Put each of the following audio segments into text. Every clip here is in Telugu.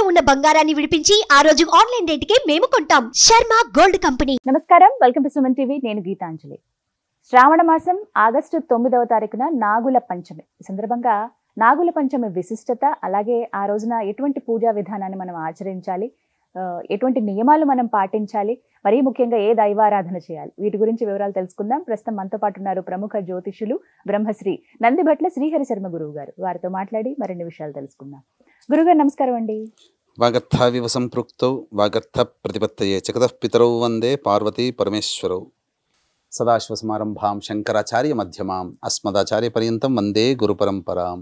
ఉన్న బంగారాన్ని విడిపించి ఆ రోజు ఆన్లైన్ రేటుకే మేము కొంటాం. Sharma gold company. నమస్కారం, వెల్కమ్ టు సుమన్ టీవీ. నేను గీతాంజలి. శ్రావణ మాసం ఆగస్టు 9వ తారీఖున నాగుల పంచమి. ఈ సందర్భంగా నాగుల పంచమి విశిష్టత, అలాగే ఆ రోజున ఎటువంటి పూజా విధానాన్ని మనం ఆచరించాలి, ఎటువంటి నియమాలు మనం పాటించాలి, మరీ ముఖ్యంగా ఏ దైవారాధన చేయాలి, వీటి గురించి వివరాలు తెలుసుకుందాం. ప్రస్తుతం మనతో పాటు ఉన్నారు ప్రముఖ జ్యోతిషులు బ్రహ్మశ్రీ నందిభట్ల శ్రీహరి శర్మ గురువు గారు. వారితో మాట్లాడి మరిన్ని విషయాలు తెలుసుకుందాం. గురుగారు నమస్కారం అండి. వాగర్థావివ సంపృక్తౌ వాగర్థ ప్రతిపత్తయే జగతః పితరౌ వందే పార్వతీ పరమేశ్వరౌ. సదాశివసమారంభాం శంకరాచార్య మధ్యమాం అస్మదాచార్య పర్యంతం వందే గురుపరంపరాం.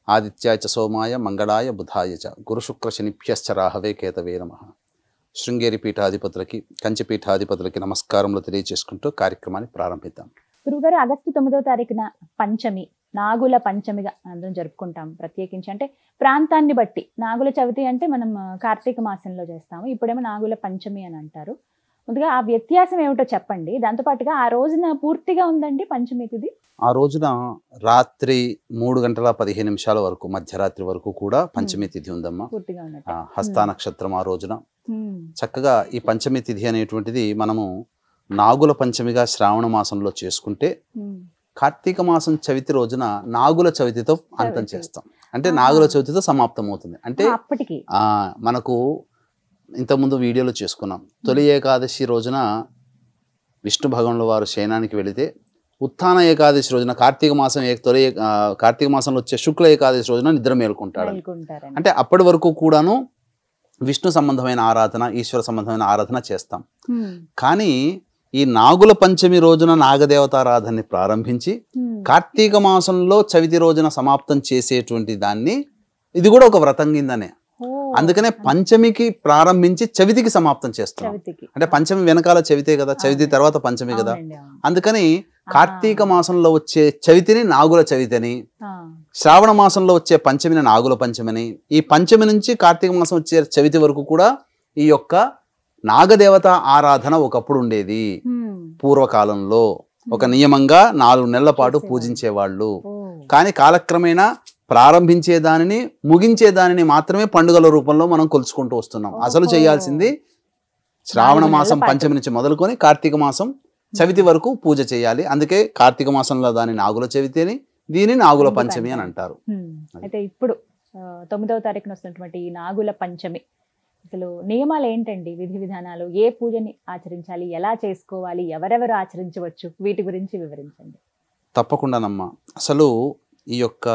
ఆదిత్యాయ చ సోమాయ మంగళాయ బుధాయ చ గురుశుక్ర శనిభ్యశ్చ రాహవే కేతవే నమః. శృంగేరి పీఠాధిపతులకి, కంచి పీఠాధిపతులకి నమస్కారములు తెలియజేసుకుంటూ కార్యక్రమాన్ని ప్రారంభిద్దాం. గురుగారు, ఆగస్టు 9వ తారీఖున పంచమి, నాగుల పంచమిగా అందరం జరుపుకుంటాం. ప్రత్యేకించి అంటే ప్రాంతాన్ని బట్టి నాగుల చవితి అంటే మనం కార్తీక మాసంలో చేస్తాము, ఇప్పుడేమో నాగుల పంచమి అని అంటారు. ముందుగా ఆ వ్యత్యాసం ఏమిటో చెప్పండి. దాంతోపాటుగా ఆ రోజున పూర్తిగా ఉందండి పంచమి తిథి. ఆ రోజున రాత్రి 3:15 వరకు, మధ్యరాత్రి వరకు కూడా పంచమి తిథి ఉందమ్మా. పూర్తిగా ఉన్నట్టు. హస్త నక్షత్రం ఆ రోజున చక్కగా ఈ పంచమి తిథి అనేటువంటిది మనము నాగుల పంచమిగా శ్రావణ మాసంలో చేసుకుంటే కార్తీక మాసం చవితి రోజున నాగుల చవితితో అంతం చేస్తాం. అంటే నాగుల చవితితో సమాప్తం అవుతుంది. అంటే అప్పటికి మనకు ఇంతకుముందు వీడియోలో చేసుకున్నాం. తొలి ఏకాదశి రోజున విష్ణు భగవానుల వారు శయనానికి వెళితే, ఉత్థాన ఏకాదశి రోజున కార్తీక మాసంలో వచ్చే శుక్ల ఏకాదశి రోజున నిద్ర మేల్కొంటాడు. అంటే అప్పటి వరకు కూడాను విష్ణు సంబంధమైన ఆరాధన, ఈశ్వర సంబంధమైన ఆరాధన చేస్తాం. కానీ ఈ నాగుల పంచమి రోజున నాగదేవతారాధనని ప్రారంభించి కార్తీక మాసంలో చవితి రోజున సమాప్తం చేసేటువంటి దాన్ని, ఇది కూడా ఒక వ్రతం కిందనే. అందుకనే పంచమికి ప్రారంభించి చవితికి సమాప్తం చేస్తున్నాం. అంటే పంచమి వెనకాల చవితే కదా, చవితి తర్వాత పంచమి కదా. అందుకని కార్తీక మాసంలో వచ్చే చవితిని నాగుల చవితిని, శ్రావణ మాసంలో వచ్చే పంచమిని నాగుల పంచమిని, ఈ పంచమి నుంచి కార్తీక మాసం వచ్చే చవితి వరకు కూడా ఈ యొక్క నాగదేవత ఆరాధన ఒకప్పుడు ఉండేది. పూర్వకాలంలో ఒక నియమంగా 4 నెలల పాటు పూజించేవాళ్ళు. కానీ కాలక్రమేణా ప్రారంభించే దానిని, ముగించే దానిని మాత్రమే పండుగల రూపంలో మనం కొలుచుకుంటూ వస్తున్నాం. అసలు చేయాల్సింది శ్రావణ మాసం పంచమి నుంచి మొదలుకొని కార్తీక మాసం చవితి వరకు పూజ చేయాలి. అందుకే కార్తీక మాసంలో దాని నాగుల చవితి అని, దీని నాగుల పంచమి అని అంటారు. అయితే ఇప్పుడు 9వ తారీఖున వస్తున్నటువంటి ఈ నాగుల పంచమి, అసలు నియమాలు ఏంటండి, విధి విధానాలు, ఏ పూజని ఆచరించాలి, ఎలా చేసుకోవాలి, ఎవరెవరు ఆచరించవచ్చు, వీటి గురించి వివరించండి. తప్పకుండానమ్మా. అసలు ఈ యొక్క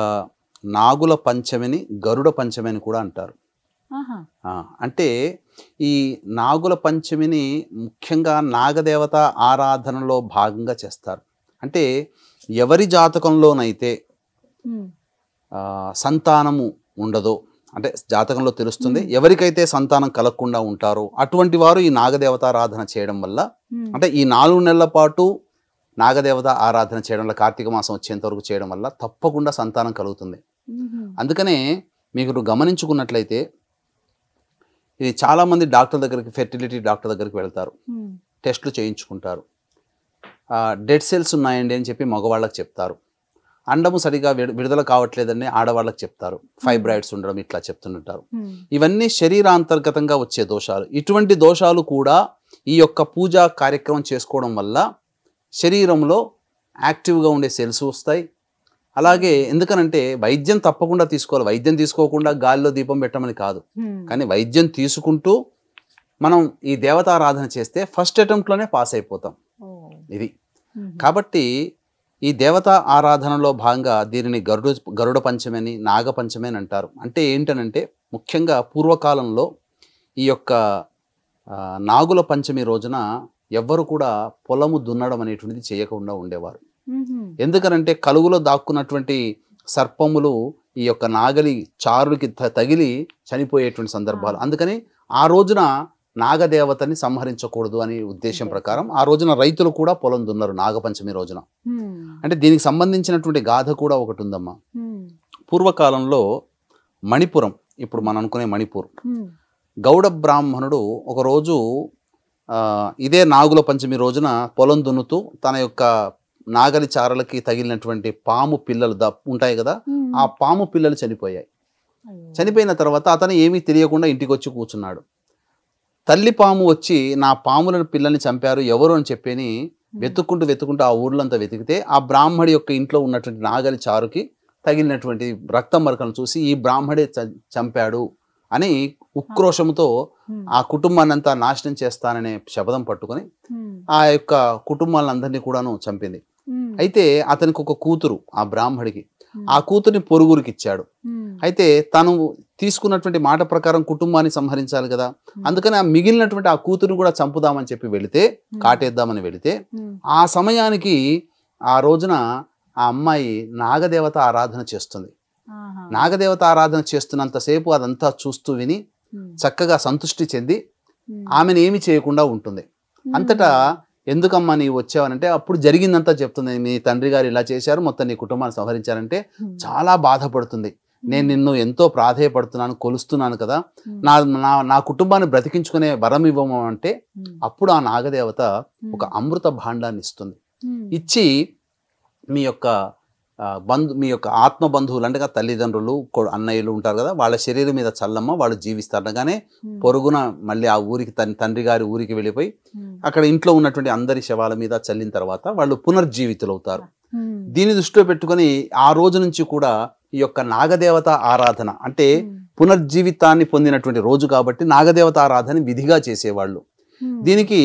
నాగుల పంచమిని గరుడ పంచమి అని కూడా అంటారు. అంటే ఈ నాగుల పంచమిని ముఖ్యంగా నాగదేవత ఆరాధనలో భాగంగా చేస్తారు. అంటే ఎవరి జాతకంలోనైతే సంతానము ఉండదో, అంటే జాతకంలో తెలుస్తుంది, ఎవరికైతే సంతానం కలగకుండా ఉంటారో అటువంటి వారు ఈ నాగదేవత ఆరాధన చేయడం వల్ల, అంటే ఈ 4 నెలల పాటు నాగదేవత ఆరాధన చేయడం వల్ల, కార్తీక మాసం వచ్చేంత వరకు చేయడం వల్ల తప్పకుండా సంతానం కలుగుతుంది. అందుకనే మీరు గమనించుకున్నట్లయితే ఇది చాలామంది డాక్టర్ దగ్గరికి, ఫెర్టిలిటీ డాక్టర్ దగ్గరికి వెళ్తారు, టెస్టులు చేయించుకుంటారు. డెడ్ సెల్స్ ఉన్నాయండి అని చెప్పి మగవాళ్ళకి చెప్తారు. అండము సరిగా విడుదల కావట్లేదని ఆడవాళ్ళకి చెప్తారు. ఫైబ్రాయిడ్స్ ఉండడం ఇట్లా చెప్తుంటారు. ఇవన్నీ శరీరాంతర్గతంగా వచ్చే దోషాలు. ఇటువంటి దోషాలు కూడా ఈ యొక్క పూజా కార్యక్రమం చేసుకోవడం వల్ల శరీరంలో యాక్టివ్గా ఉండే సెల్స్ వస్తాయి. అలాగే ఎందుకనంటే వైద్యం తప్పకుండా తీసుకోవాలి. వైద్యం తీసుకోకుండా గాలిలో దీపం పెట్టమని కాదు, కానీ వైద్యం తీసుకుంటూ మనం ఈ దేవతారాధన చేస్తే ఫస్ట్ అటెంప్ట్లోనే పాస్ అయిపోతాం. ఇది కాబట్టి ఈ దేవతా ఆరాధనలో భాగంగా దీనిని గరుడ పంచమి అని, నాగ పంచమి అని అంటారు. అంటే ఏంటనంటే ముఖ్యంగా పూర్వకాలంలో ఈ యొక్క నాగుల పంచమి రోజున ఎవ్వరు కూడా పొలము దున్నడం అనేటువంటిది చేయకుండా ఉండేవారు. ఎందుకనంటే కలుగులో దాక్కున్నటువంటి సర్పములు ఈ యొక్క నాగలి చారులకి తగిలి చనిపోయేటువంటి సందర్భాలు. అందుకని ఆ రోజున నాగదేవతని సంహరించకూడదు అనే ఉద్దేశం ప్రకారం ఆ రోజున రైతులు కూడా పొలం దున్నారు నాగపంచమి రోజున. అంటే దీనికి సంబంధించినటువంటి గాథ కూడా ఒకటి ఉందమ్మా. పూర్వకాలంలో మణిపురం, ఇప్పుడు మనం అనుకునే మణిపూర్, గౌడ బ్రాహ్మణుడు ఒకరోజు ఇదే నాగుల పంచమి రోజున పొలం దున్నుతూ తన యొక్క నాగలి చారలకి తగిలినటువంటి పాము పిల్లలు ఉంటాయి కదా, ఆ పాము పిల్లలు చనిపోయాయి. చనిపోయిన తర్వాత అతను ఏమీ తెలియకుండా ఇంటికి వచ్చి కూర్చున్నాడు. తల్లి పాము వచ్చి నా పాములను పిల్లల్ని చంపారు ఎవరు అని చెప్పని వెతుక్కుంటూ ఆ ఊర్లంతా వెతికితే ఆ బ్రాహ్మడి యొక్క ఇంట్లో ఉన్నటువంటి నాగలి చారుకి తగిలినటువంటి రక్తం మరకలను చూసి ఈ బ్రాహ్మడే చంపాడు అని ఉక్రోషంతో ఆ కుటుంబాన్ని అంతా నాశనం చేస్తాననే శపథం పట్టుకొని ఆ యొక్క కుటుంబాలందరినీ కూడాను చంపింది. అయితే అతనికి ఒక కూతురు ఆ బ్రాహ్మడికి, ఆ కూతుర్ని పొరుగురికి ఇచ్చాడు. అయితే తను తీసుకున్నటువంటి మాట ప్రకారం కుటుంబాన్ని సంహరించాలి కదా, అందుకని ఆ మిగిలినటువంటి ఆ కూతురుని కూడా చంపుదామని చెప్పి వెళితే, కాటేద్దామని వెళితే ఆ సమయానికి ఆ రోజున ఆ అమ్మాయి నాగదేవత ఆరాధన చేస్తుంది. నాగదేవత ఆరాధన చేస్తున్నంతసేపు అదంతా చూస్తూ విని చక్కగా సంతృష్టి చెంది ఆమెను ఏమి చేయకుండా ఉంటుంది. అంతటా ఎందుకమ్మా నీవు వచ్చావనంటే అప్పుడు జరిగిందంతా చెప్తుంది. మీ తండ్రి గారు ఇలా చేశారు, మొత్తం నీ కుటుంబాన్ని సంహరించారంటే చాలా బాధపడుతుంది. నేను నిన్ను ఎంతో ప్రాధేయపడుతున్నాను, కొలుస్తున్నాను కదా, నా కుటుంబాన్ని బ్రతికించుకునే వరం ఇవ్వము అంటే అప్పుడు ఆ నాగదేవత ఒక అమృత భాండాన్ని ఇస్తుంది. ఇచ్చి మీ యొక్క ఆత్మ బంధువులు అంటే తల్లిదండ్రులు అన్నయ్యలు ఉంటారు కదా, వాళ్ళ శరీరం మీద చల్లమ్మ, వాళ్ళు జీవిస్తారు అనగానే పొరుగున మళ్ళీ ఆ ఊరికి తండ్రి గారి ఊరికి వెళ్ళిపోయి అక్కడ ఇంట్లో ఉన్నటువంటి అందరి శవాల మీద చల్లిన తర్వాత వాళ్ళు పునర్జీవితులు అవుతారు. దీన్ని దృష్టిలో పెట్టుకొని ఆ రోజు నుంచి కూడా ఈ యొక్క నాగదేవత ఆరాధన అంటే పునర్జీవితాన్ని పొందినటువంటి రోజు కాబట్టి నాగదేవత ఆరాధన విధిగా చేసేవాళ్ళు. దీనికి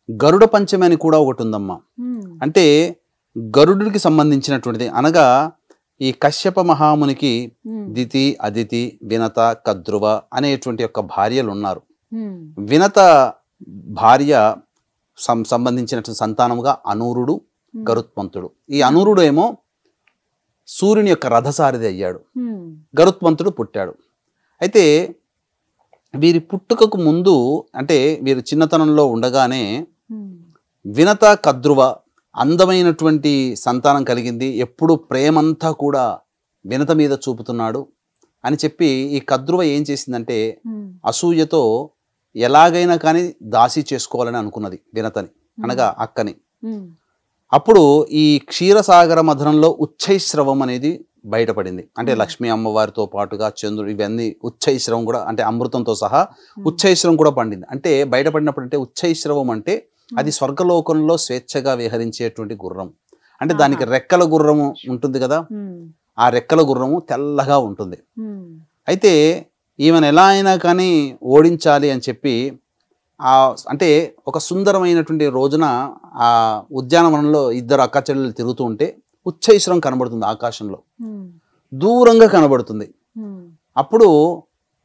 గరుడ పంచమి అని కూడా ఒకటి ఉందమ్మా. అంటే గరుడుకి సంబంధించినటువంటిది. అనగా ఈ కశ్యప మహామునికి దితి, అదితి, వినత, కద్రువ అనేటువంటి యొక్క భార్యలు ఉన్నారు. వినత భార్య సంబంధించినటువంటి సంతానముగా అనూరుడు, గరుత్మంతుడు. ఈ అనూరుడు ఏమో సూర్యుని యొక్క రథసారథి అయ్యాడు, గరుత్మంతుడు పుట్టాడు. అయితే వీరి పుట్టుకకు ముందు అంటే వీరు చిన్నతనంలో ఉండగానే వినత, కద్రువ అందమైనటువంటి సంతానం కలిగింది. ఎప్పుడు ప్రేమంతా కూడా వినత మీద చూపుతున్నాడు అని చెప్పి ఈ కద్రువ ఏం చేసిందంటే అసూయతో ఎలాగైనా కానీ దాసి చేసుకోవాలని అనుకున్నది వినతని, అనగా అక్కని. అప్పుడు ఈ క్షీరసాగర మథనంలో ఉచ్చైశ్రవం అనేది బయటపడింది. అంటే లక్ష్మీ అమ్మవారితో పాటుగా చంద్రుడు ఇవన్నీ ఉచ్చైశ్రవం కూడా అంటే అమృతంతో సహా ఉచ్చైశ్రవం కూడా పండింది. అంటే బయటపడినప్పుడు అంటే ఉచ్చైశ్రవం అంటే అది స్వర్గలోకంలో స్వేచ్ఛగా విహరించేటువంటి గుర్రం. అంటే దానికి రెక్కల గుర్రము ఉంటుంది కదా, ఆ రెక్కల గుర్రము తెల్లగా ఉంటుంది. అయితే ఈమెను ఎలా అయినా కానీ ఓడించాలి అని చెప్పి అంటే ఒక సుందరమైనటువంటి రోజున ఆ ఉద్యానవనంలో ఇద్దరు అక్క చెల్లెలు తిరుగుతూ ఉంటే ఉచ్చైశ్వరం కనబడుతుంది, ఆకాశంలో దూరంగా కనబడుతుంది. అప్పుడు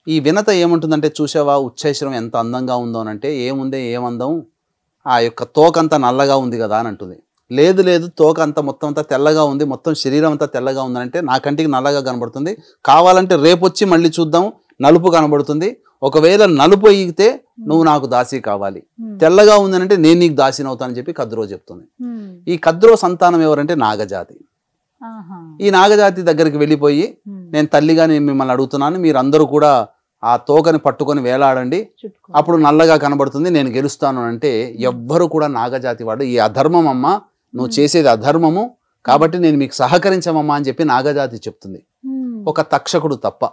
ఈ వినత ఏముంటుందంటే, చూసావా ఉచ్చైశ్వరం ఎంత అందంగా ఉందో అని అంటే, ఏముందే ఏమందం, ఆ యొక్క తోక అంతా నల్లగా ఉంది కదా అని అంటుంది. లేదు లేదు, తోక అంతా మొత్తం అంతా తెల్లగా ఉంది, మొత్తం శరీరం అంతా తెల్లగా ఉందంటే నా కంటికి నల్లగా కనబడుతుంది, కావాలంటే రేపొచ్చి మళ్ళీ చూద్దాం నలుపు కనబడుతుంది, ఒకవేళ నలుపు అయ్యితే నువ్వు నాకు దాసి కావాలి, తెల్లగా ఉందనంటే నేను నీకు దాసిని అవుతానని చెప్పి కద్రో చెప్తుంది. ఈ కద్రో సంతానం ఎవరంటే నాగజాతి. ఈ నాగజాతి దగ్గరికి వెళ్ళిపోయి, నేను తల్లిగా నేను మిమ్మల్ని అడుగుతున్నాను, మీరందరూ కూడా ఆ తోకని పట్టుకొని వేలాడండి, అప్పుడు నల్లగా కనబడుతుంది, నేను గెలుస్తాను అంటే ఎవ్వరు కూడా నాగజాతి వాడు ఈ అధర్మం అమ్మ, నువ్వు చేసేది అధర్మము కాబట్టి నేను మీకు సహకరించమమ్మా అని చెప్పి నాగజాతి చెప్తుంది. ఒక తక్షకుడు తప్ప.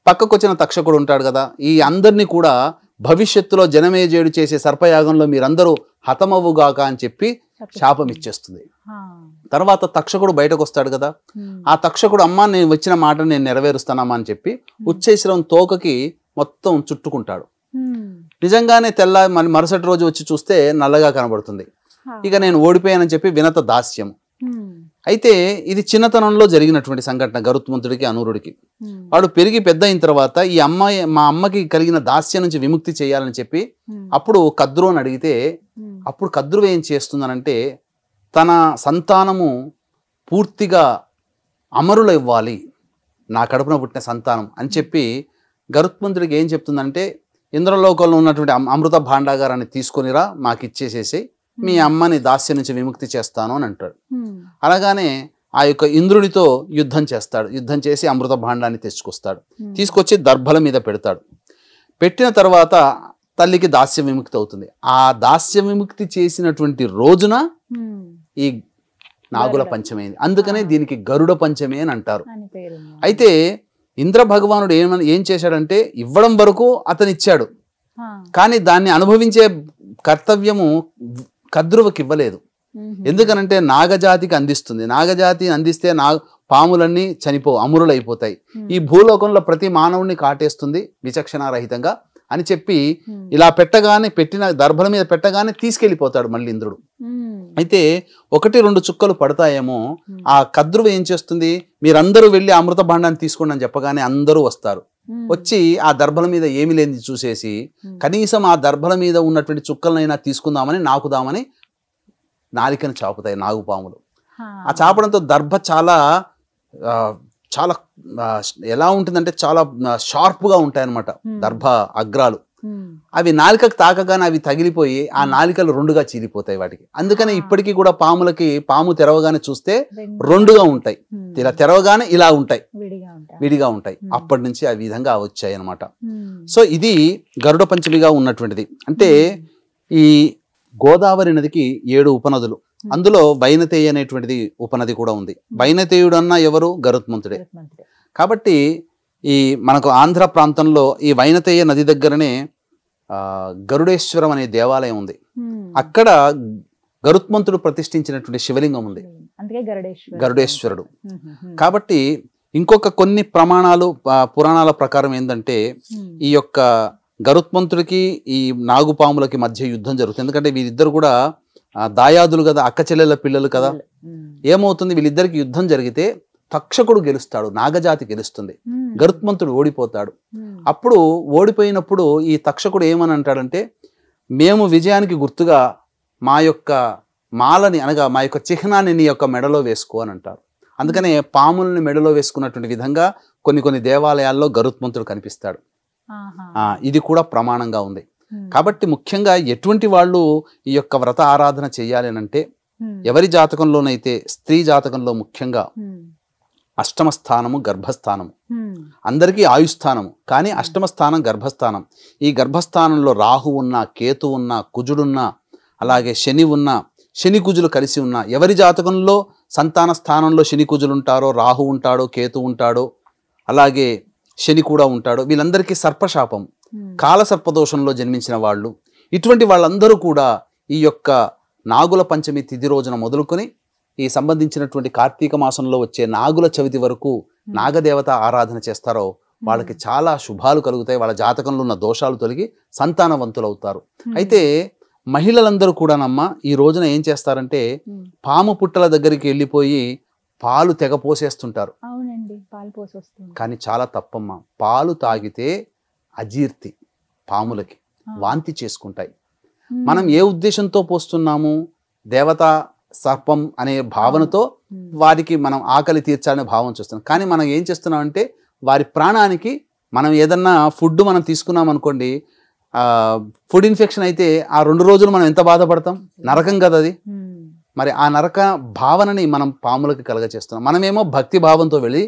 పక్కకు వచ్చిన తక్షకుడు ఉంటాడు కదా, ఈ అందరినీ కూడా భవిష్యత్తులో జనమేజయుడు చేసే సర్పయాగంలో మీరందరూ హతమవుగాక అని చెప్పి శాపం ఇచ్చేస్తుంది. తర్వాత తక్షకుడు బయటకు వస్తాడు కదా, ఆ తక్షకుడు అమ్మ నేను వచ్చిన మాట నేను నెరవేరుస్తానమ్మా అని చెప్పి ఉచ్చైశ్రవం తోకకి మొత్తం చుట్టుకుంటాడు. నిజంగానే తెల్ల మరుసటి రోజు వచ్చి చూస్తే నల్లగా కనబడుతుంది. ఇక నేను ఓడిపోయానని చెప్పి వినత దాస్యం. అయితే ఇది చిన్నతనంలో జరిగినటువంటి సంఘటన గరుత్మంతుడికి, అనూరుడికి. వాడు పెరిగి పెద్ద అయిన తర్వాత ఈ అమ్మాయి మా అమ్మకి కలిగిన దాస్యం నుంచి విముక్తి చేయాలని చెప్పి అప్పుడు కద్రుని అడిగితే, అప్పుడు కద్రువ ఏం చేస్తుందనంటే, తన సంతానము పూర్తిగా అమరులు ఇవ్వాలి, నా కడుపున పుట్టిన సంతానం అని చెప్పి గరుత్మంతుడికి ఏం చెప్తుందంటే, ఇంద్రలోకంలో ఉన్నటువంటి అమృత భాండాగారాన్ని తీసుకొనిరా మాకు ఇచ్చేసేసి మీ అమ్మని దాస్యం నుంచి విముక్తి చేస్తాను అని అంటాడు. అలాగానే ఆ యొక్క ఇంద్రుడితో యుద్ధం చేస్తాడు. యుద్ధం చేసి అమృత భాండాన్ని తెచ్చుకొస్తాడు. తీసుకొచ్చి దర్భల మీద పెడతాడు. పెట్టిన తర్వాత తల్లికి దాస్య విముక్తి అవుతుంది. ఆ దాస్య విముక్తి చేసినటువంటి రోజున ఈ నాగుల పంచమి అయింది. అందుకనే దీనికి గరుడ పంచమి అని అంటారు. అయితే ఇంద్ర భగవానుడు ఏం చేశాడంటే ఇవ్వడం వరకు అతను ఇచ్చాడు, కానీ దాన్ని అనుభవించే కర్తవ్యము కద్రువకి ఇవ్వలేదు. ఎందుకనంటే నాగజాతికి అందిస్తుంది. నాగజాతి అందిస్తే పాములన్నీ అమరులైపోతాయి. ఈ భూలోకంలో ప్రతి మానవుడిని కాటేస్తుంది విచక్షణారహితంగా అని చెప్పి ఇలా పెట్టిన దర్భల మీద పెట్టగానే తీసుకెళ్లిపోతాడు మళ్ళీ ఇంద్రుడు. అయితే 1-2 చుక్కలు పడతాయేమో. ఆ కద్రువ ఏం చేస్తుంది, మీరందరూ వెళ్ళి అమృత భాండాన్ని తీసుకోండి అని చెప్పగానే అందరూ వస్తారు. వచ్చి ఆ దర్భల మీద ఏమి లేనిది చూసేసి కనీసం ఆ దర్భల మీద ఉన్నటువంటి చుక్కలనైనా తీసుకుందామని నాకుదామని నాలికను చాపుతాయి నాగుపాములు. ఆ చాపడంతో దర్భ చాలా చాలా ఎలా ఉంటుందంటే చాలా షార్ప్గా ఉంటాయి అన్నమాట దర్భ అగ్రాలు. అవి నాలికకు తాకగానే అవి తగిలిపోయి ఆ నాలికలు 2గా చీలిపోతాయి వాటికి. అందుకని ఇప్పటికీ కూడా పాము తెరవగానే చూస్తే 2గా ఉంటాయి, ఇలా తెరవగానే ఇలా ఉంటాయి, విడిగా ఉంటాయి. అప్పటి నుంచి ఆ విధంగా వచ్చాయి అన్నమాట. సో ఇది గరుడ పంచమిగా ఉన్నటువంటిది. అంటే ఈ గోదావరి నదికి 7 ఉపనదులు, అందులో వైనతేయ అనేటువంటిది ఉపనది కూడా ఉంది. వైనతేయుడు అన్న ఎవరు, గరుత్మంతుడే. కాబట్టి ఈ మనకు ఆంధ్ర ప్రాంతంలో ఈ వైనతేయ నది దగ్గరనే గరుడేశ్వరం అనే దేవాలయం ఉంది. అక్కడ గరుత్మంతుడు ప్రతిష్ఠించినటువంటి శివలింగం ఉంది, గరుడేశ్వరుడు. కాబట్టి ఇంకొక కొన్ని పురాణాల ప్రకారం ఏంటంటే ఈ యొక్క గరుత్మంతుడికి ఈ నాగుపాములకి మధ్య యుద్ధం జరుగుతుంది. ఎందుకంటే వీరిద్దరు కూడా దాయాదులు కదా, అక్క చెల్లెల పిల్లలు కదా. ఏమవుతుంది, వీళ్ళిద్దరికి యుద్ధం జరిగితే తక్షకుడు గెలుస్తాడు, నాగజాతి గెలుస్తుంది, గరుత్మంతుడు ఓడిపోతాడు. అప్పుడు ఓడిపోయినప్పుడు ఈ తక్షకుడు ఏమని అంటాడంటే, మేము విజయానికి గుర్తుగా మా యొక్క మాలని అనగా మా యొక్క చిహ్నాన్ని నీ యొక్క మెడలో వేసుకో అని అంటారు. అందుకనే పాములని మెడలో వేసుకున్నటువంటి విధంగా కొన్ని దేవాలయాల్లో గరుత్మంతుడు కనిపిస్తాడు. ఇది కూడా ప్రమాణంగా ఉంది. కాబట్టి ముఖ్యంగా ఎటువంటి వాళ్ళు ఈ యొక్క వ్రత ఆరాధన చేయాలి అంటే, ఎవరి జాతకంలోనైతే స్త్రీ జాతకంలో ముఖ్యంగా అష్టమ స్థానము గర్భస్థానము, అందరికీ ఆయుస్థానము, కానీ అష్టమ స్థానం గర్భస్థానం. ఈ గర్భస్థానంలో రాహు ఉన్నా, కేతు ఉన్నా, కుజుడున్నా, అలాగే శని ఉన్నా, శని కుజులు కలిసి ఉన్నా, ఎవరి జాతకంలో సంతాన స్థానంలో శని కుజులు ఉంటారో, రాహు ఉంటాడో, కేతు ఉంటాడో, అలాగే శని కూడా ఉంటాడో, వీళ్ళందరికీ సర్పశాపం, కాలసర్పదోషంలో జన్మించిన వాళ్ళు, ఇటువంటి వాళ్ళందరూ కూడా ఈ యొక్క నాగుల పంచమి తిథి రోజున మొదలుకొని ఈ సంబంధించినటువంటి కార్తీక మాసంలో వచ్చే నాగుల చవితి వరకు నాగదేవత ఆరాధన చేస్తారో వాళ్ళకి చాలా శుభాలు కలుగుతాయి. వాళ్ళ జాతకంలో ఉన్న దోషాలు తొలగి సంతానవంతులు అవుతారు. అయితే మహిళలందరూ కూడానమ్మా ఈ రోజున ఏం చేస్తారంటే, పాము పుట్టల దగ్గరికి వెళ్ళిపోయి పాలు తెగ పోసేస్తుంటారు. కానీ చాలా తప్పమ్మా. పాలు తాగితే అజీర్తి, పాములకి వాంతి చేసుకుంటాయి. మనం ఏ ఉద్దేశంతో పోస్తున్నాము, దేవత సర్పం అనే భావనతో వారికి మనం ఆకలి తీర్చాలనే భావం చూస్తున్నాం. కానీ మనం ఏం చేస్తున్నామంటే, వారి ప్రాణానికి మనం ఏదన్నా ఫుడ్ మనం తీసుకున్నాం అనుకోండి, ఫుడ్ ఇన్ఫెక్షన్ అయితే ఆ 2 రోజులు మనం ఎంత బాధపడతాం, నరకం కదా అది. మరి ఆ నరక భావనని మనం పాములకి కలగచేస్తున్నాం. మనమేమో భక్తి భావంతో వెళ్ళి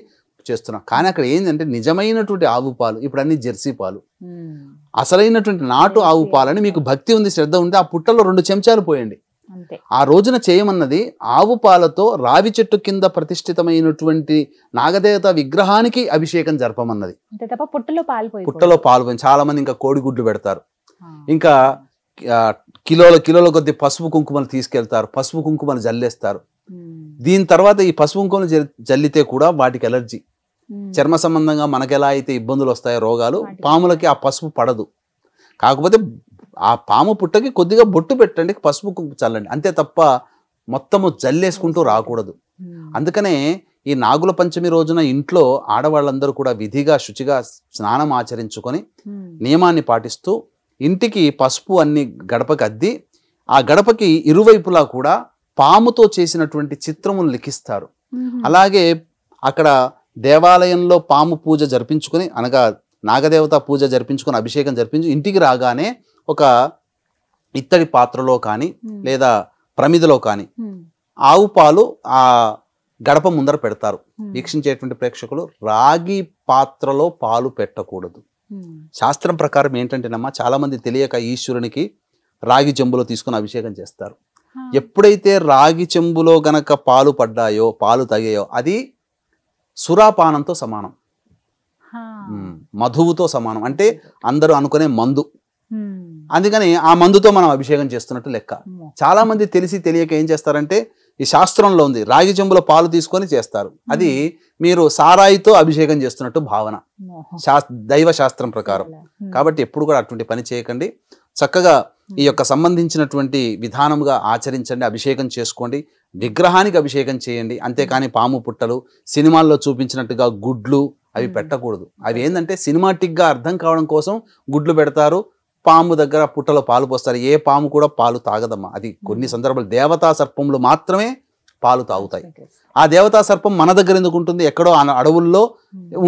చేస్తున్నాం. కానీ అక్కడ ఏంటంటే నిజమైనటువంటి ఆవు పాలు, ఇప్పుడు అన్ని జెర్సీ పాలు, అసలైనటువంటి నాటు ఆవు పాలని మీకు భక్తి ఉంది, శ్రద్ధ ఉంది, ఆ పుట్టలో 2 చెంచాలు పోయండి. ఆ రోజున చేయమన్నది ఆవు పాలతో రావి చెట్టు కింద ప్రతిష్ఠితమైనటువంటి నాగదేవత విగ్రహానికి అభిషేకం జరపమన్నది. పుట్టలో పాలు పోయి చాలా మంది ఇంకా కోడిగుడ్లు పెడతారు, ఇంకా కిలోల కొద్ది పసుపు కుంకుమలు తీసుకెళ్తారు, పసుపు కుంకుమలు జల్లేస్తారు. దీని తర్వాత ఈ పసుపు కుంకుమలు జల్లితే కూడా వాటికి ఎలర్జీ, చర్మ సంబంధంగా మనకెలా అయితే ఇబ్బందులు వస్తాయో రోగాలు, పాములకి ఆ పసుపు పడదు. కాకపోతే ఆ పాము పుట్టకి కొద్దిగా బొట్టు పెట్టండి, పసుపు కుంకుమ చల్లండి, అంతే తప్ప మొత్తము జల్లేసుకుంటూ రాకూడదు. అందుకనే ఈ నాగుల పంచమి రోజున ఇంట్లో ఆడవాళ్ళందరూ కూడా విధిగా శుచిగా స్నానం ఆచరించుకొని నియమాన్ని పాటిస్తూ ఇంటికి పసుపు అన్ని గడపకి అద్ది, ఆ గడపకి ఇరువైపులా కూడా పాముతో చేసినటువంటి చిత్రములు లిఖిస్తారు. అలాగే అక్కడ దేవాలయంలో పాము పూజ జరిపించుకొని, అనగా నాగదేవత పూజ జరిపించుకొని అభిషేకం జరిపించి ఇంటికి రాగానే ఒక ఇత్తడి పాత్రలో కానీ లేదా ప్రమిదలో కానీ ఆవు పాలు ఆ గడప ముందర పెడతారు. వీక్షించేటువంటి ప్రేక్షకులు రాగి పాత్రలో పాలు పెట్టకూడదు. శాస్త్రం ప్రకారం ఏంటంటేనమ్మా, చాలా మంది తెలియక ఈశ్వరునికి రాగి చెంబులో తీసుకుని అభిషేకం చేస్తారు. ఎప్పుడైతే రాగి చెంబులో గనక పాలు పడ్డాయో, పాలు తగాయో, అది సురాపానంతో సమానం. మధువుతో సమానం, అంటే అందరూ అనుకునే మందు. అందుకని ఆ మందుతో మనం అభిషేకం చేస్తున్నట్టు లెక్క. చాలా మంది తెలిసి తెలియక ఏం చేస్తారంటే, ఈ శాస్త్రంలో ఉంది, రాగి చెంబులో పాలు తీసుకొని చేస్తారు. అది మీరు సారాయితో అభిషేకం చేస్తున్నట్టు భావన దైవ శాస్త్రం ప్రకారం. కాబట్టి ఎప్పుడు కూడా అటువంటి పని చేయకండి. చక్కగా ఈ యొక్క సంబంధించినటువంటి విధానముగా ఆచరించండి, అభిషేకం చేసుకోండి, విగ్రహానికి అభిషేకం చేయండి. అంతేకాని పాము పుట్టలు, సినిమాల్లో చూపించినట్టుగా గుడ్లు అవి పెట్టకూడదు. అవి ఏంటంటే సినిమాటిక్గా అర్థం కావడం కోసం గుడ్లు పెడతారు, పాము దగ్గర పుట్టలో పాలు పోస్తారు. ఏ పాము కూడా పాలు తాగదమ్మా. అది కొన్ని సందర్భాలు దేవతా సర్పములు మాత్రమే పాలు తాగుతాయి. ఆ దేవతా సర్పం మన దగ్గర ఎందుకు ఉంటుంది? ఎక్కడో అడవుల్లో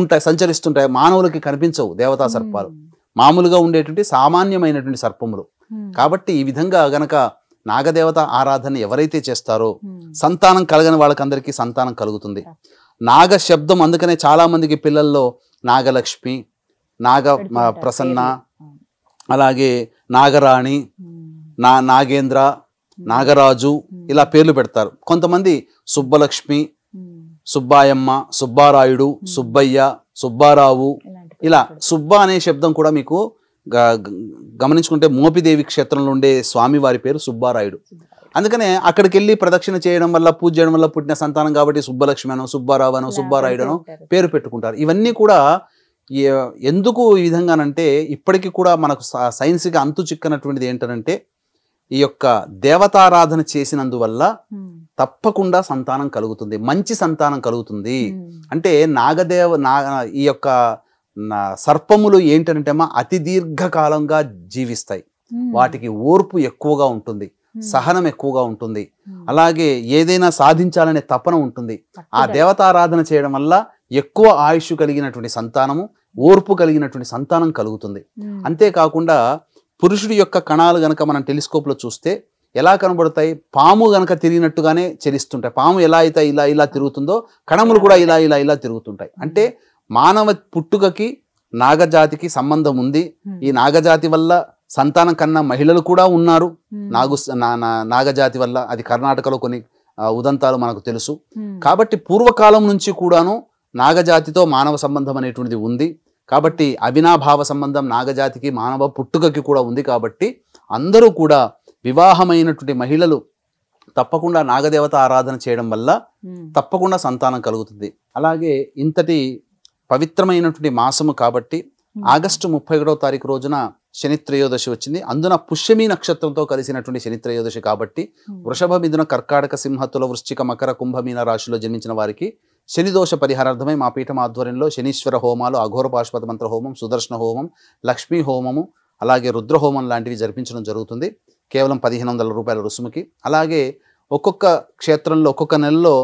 ఉంటాయి, సంచరిస్తుంటాయి, మానవులకి కనిపించవు దేవతా సర్పాలు. మామూలుగా ఉండేటువంటి సామాన్యమైనటువంటి సర్పములు. కాబట్టి ఈ విధంగా గనక నాగదేవత ఆరాధన ఎవరైతే చేస్తారో సంతానం కలగని వాళ్ళకందరికీ సంతానం కలుగుతుంది. నాగ శబ్దం అందుకనే చాలా మందికి పిల్లల్లో నాగలక్ష్మి, నాగ ప్రసన్న, అలాగే నాగరాణి, నాగేంద్ర, నాగరాజు ఇలా పేర్లు పెడతారు. కొంతమంది సుబ్బలక్ష్మి, సుబ్బాయమ్మ, సుబ్బారాయుడు, సుబ్బయ్య, సుబ్బారావు, ఇలా సుబ్బ అనే శబ్దం కూడా మీకు గమనించుకుంటే మోపిదేవి క్షేత్రంలో ఉండే స్వామి వారి పేరు సుబ్బారాయుడు. అందుకనే అక్కడికి వెళ్ళి ప్రదక్షిణ చేయడం వల్ల, పూజ చేయడం వల్ల పుట్టిన సంతానం కాబట్టి సుబ్బలక్ష్మి అనో, సుబ్బారావు అనో, సుబ్బారాయుడు అనో పేరు పెట్టుకుంటారు. ఇవన్నీ కూడా ఎందుకు ఈ విధంగానంటే, ఇప్పటికీ కూడా మనకు సైన్స్కి అంతు చిక్కనటువంటిది ఏంటంటే, ఈ యొక్క దేవతారాధన చేసినందువల్ల తప్పకుండా సంతానం కలుగుతుంది, మంచి సంతానం కలుగుతుంది. అంటే ఈ యొక్క సర్పములు ఏంటంటే అతి దీర్ఘకాలంగా జీవిస్తాయి, వాటికి ఓర్పు ఎక్కువగా ఉంటుంది, సహనం ఎక్కువగా ఉంటుంది, అలాగే ఏదైనా సాధించాలనే తపన ఉంటుంది. ఆ దేవతారాధన చేయడం వల్ల ఎక్కువ ఆయుష్ కలిగినటువంటి సంతానము, ఓర్పు కలిగినటువంటి సంతానం కలుగుతుంది. అంతేకాకుండా పురుషుడి యొక్క కణాలు గనక మనం టెలిస్కోప్లో చూస్తే ఎలా కనబడతాయి? పాము గనక తిరిగినట్టుగానే చలిస్తుంటాయి. పాము ఎలా అయితే ఇలా ఇలా తిరుగుతుందో కణములు కూడా ఇలా ఇలా ఇలా తిరుగుతుంటాయి. అంటే మానవ పుట్టుకకి నాగజాతికి సంబంధం ఉంది. ఈ నాగజాతి వల్ల సంతానం కన్నా మహిళలు కూడా ఉన్నారు. నాగజాతి వల్ల అది కర్ణాటకలో కొన్ని ఉదంతాలు మనకు తెలుసు. కాబట్టి పూర్వకాలం నుంచి కూడాను నాగజాతితో మానవ సంబంధం అనేటువంటిది ఉంది. కాబట్టి అవినాభావ సంబంధం నాగజాతికి మానవ పుట్టుకకి కూడా ఉంది. కాబట్టి అందరూ కూడా వివాహమైనటువంటి మహిళలు తప్పకుండా నాగదేవత ఆరాధన చేయడం వల్ల తప్పకుండా సంతానం కలుగుతుంది. అలాగే ఇంతటి పవిత్రమైనటువంటి మాసము కాబట్టి ఆగస్టు 31వ తారీఖు రోజున శని త్రయోదశి వచ్చింది. అందున పుష్యమి నక్షత్రంతో కలిసినటువంటి శని త్రయోదశి కాబట్టి వృషభ, మిథున, కర్కాటక, సింహ, తుల, వృశ్చిక, మకర, కుంభమీన రాశిలో జన్మించిన వారికి శని దోష పరిహారార్థమై మా పీఠం ఆధ్వర్యంలో శనీశ్వర హోమాలు, అఘోర పాశుపత మంత్ర హోమం, సుదర్శన హోమం, లక్ష్మీ హోమము, అలాగే రుద్ర హోమం లాంటివి జరిపించడం జరుగుతుంది. కేవలం 1500 రూపాయల రుసుముకి. అలాగే ఒక్కొక్క క్షేత్రంలో ఒక్కొక్క నెలలో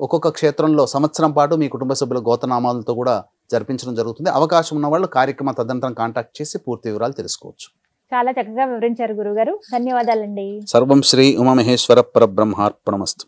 ఒక్కొక్క క్షేత్రంలో సంవత్సరం పాటు మీ కుటుంబ సభ్యుల గోత్రనామాలతో కూడా జరిపించడం జరుగుతుంది. అవకాశం ఉన్న వాళ్ళు కార్యక్రమ తదనంతరం కాంటాక్ట్ చేసి పూర్తి వివరాలు తెలుసుకోవచ్చు. చాలా చక్కగా వివరించారు గురుగారు, ధన్యవాదాలండి. సర్వం శ్రీ ఉమామహేశ్వర పరబ్రహ్మార్పణమస్తు.